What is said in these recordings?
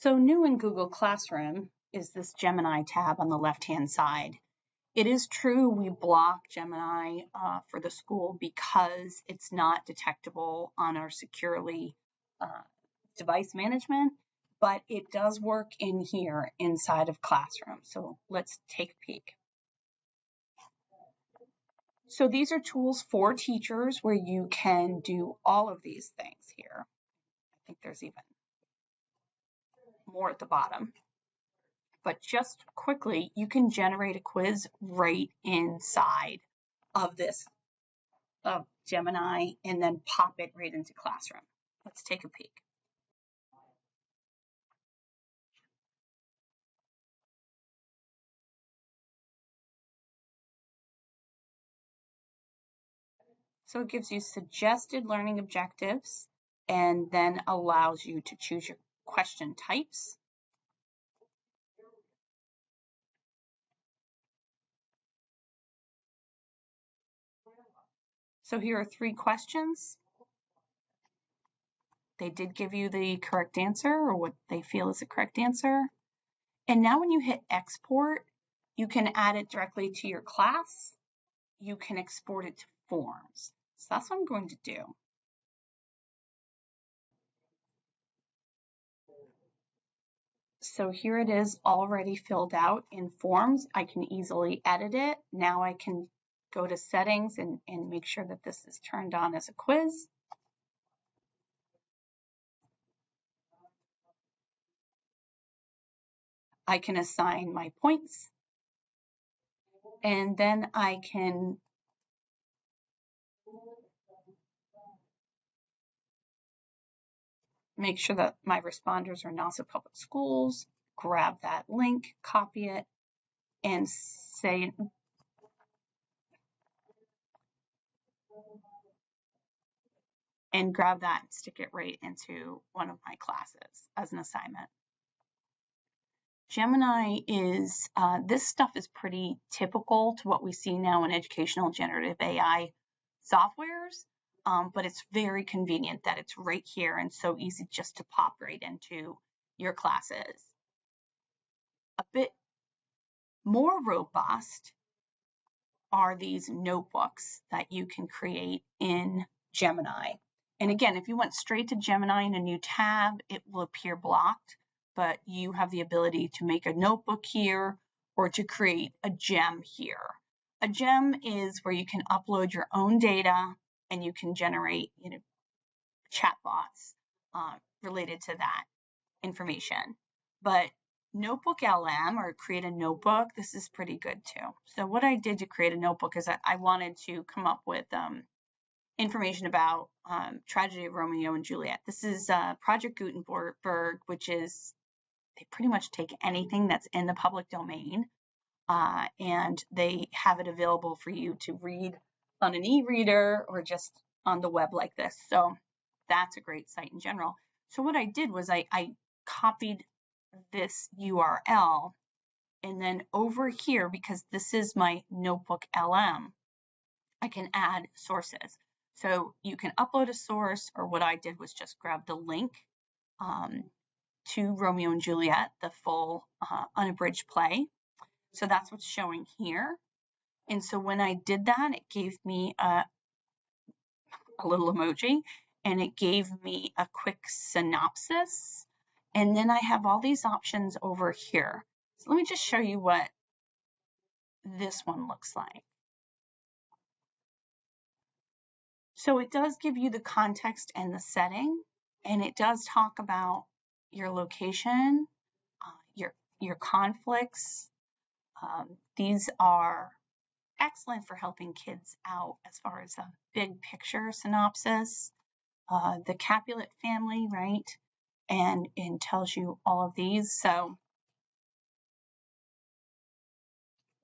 So new in Google Classroom is this Gemini tab on the left-hand side. It is true we block Gemini for the school because it's not detectable on our securely device management, but it does work in here inside of Classroom. So let's take a peek. So these are tools for teachers where you can do all of these things here. I think there's even more at the bottom. But just quickly, you can generate a quiz right inside of this Gemini and then pop it right into Classroom. Let's take a peek. So it gives you suggested learning objectives and then allows you to choose your question types. So here are 3 questions. They did give you the correct answer or what they feel is the correct answer. And now when you hit export, you can add it directly to your class. You can export it to forms. So that's what I'm going to do. So here it is already filled out in forms. I can easily edit it. Now I can go to settings and make sure that this is turned on as a quiz. I can assign my points. And then I can make sure that my responders are Nassau Public Schools, grab that link, copy it, and say, and grab that and stick it right into one of my classes as an assignment. Gemini is, this stuff is pretty typical to what we see now in educational generative AI softwares, but it's very convenient that it's right here and so easy just to pop right into your classes. A bit more robust are these notebooks that you can create in Gemini. And again, if you went straight to Gemini in a new tab, it will appear blocked, but you have the ability to make a notebook here or to create a gem here. A gem is where you can upload your own data and you can generate, chatbots related to that information. But Notebook LM or create a notebook, this is pretty good too. So what I did to create a notebook is that I wanted to come up with information about Tragedy of Romeo and Juliet. This is Project Gutenberg, which is, they pretty much take anything that's in the public domain and they have it available for you to read on an e-reader or just on the web like this. So that's a great site in general. So what I did was I copied this URL and then over here, because this is my Notebook LM, I can add sources. So you can upload a source, or what I did was just grab the link to Romeo and Juliet, the full unabridged play. So that's what's showing here. And so when I did that, it gave me a little emoji and it gave me a quick synopsis. And then I have all these options over here. So let me just show you what this one looks like. So it does give you the context and the setting, and it does talk about your location, your conflicts. These are excellent for helping kids out as far as a big picture synopsis. The Capulet family, right? And tells you all of these. So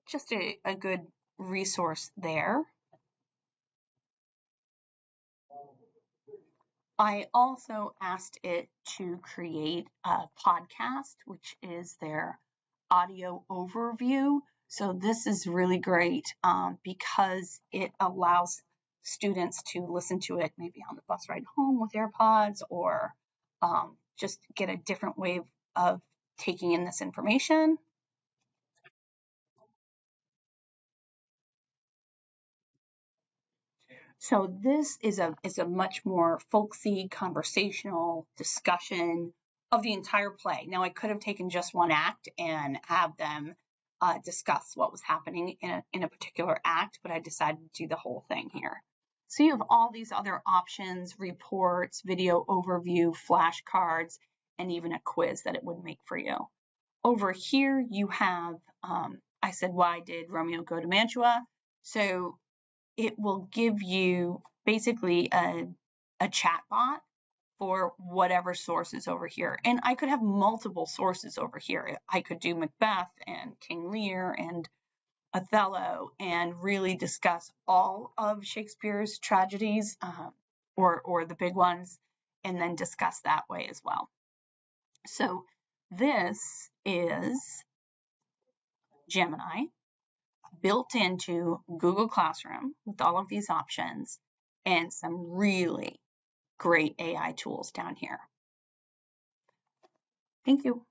just a good resource there. I also asked it to create a podcast, which is their audio overview. So this is really great because it allows students to listen to it maybe on the bus ride home with AirPods or just get a different way of taking in this information. So this is a much more folksy, conversational discussion of the entire play. Now, I could have taken just one act and have them discuss what was happening in a particular act, but I decided to do the whole thing here. So you have all these other options, reports, video overview, flashcards, and even a quiz that it would make for you. Over here, you have, I said, why did Romeo go to Mantua? So it will give you basically a chat bot for whatever source is over here. And I could have multiple sources over here. I could do Macbeth and King Lear and Othello and really discuss all of Shakespeare's tragedies or the big ones, and then discuss that way as well. So this is Gemini built into Google Classroom with all of these options and some really great AI tools down here. Thank you.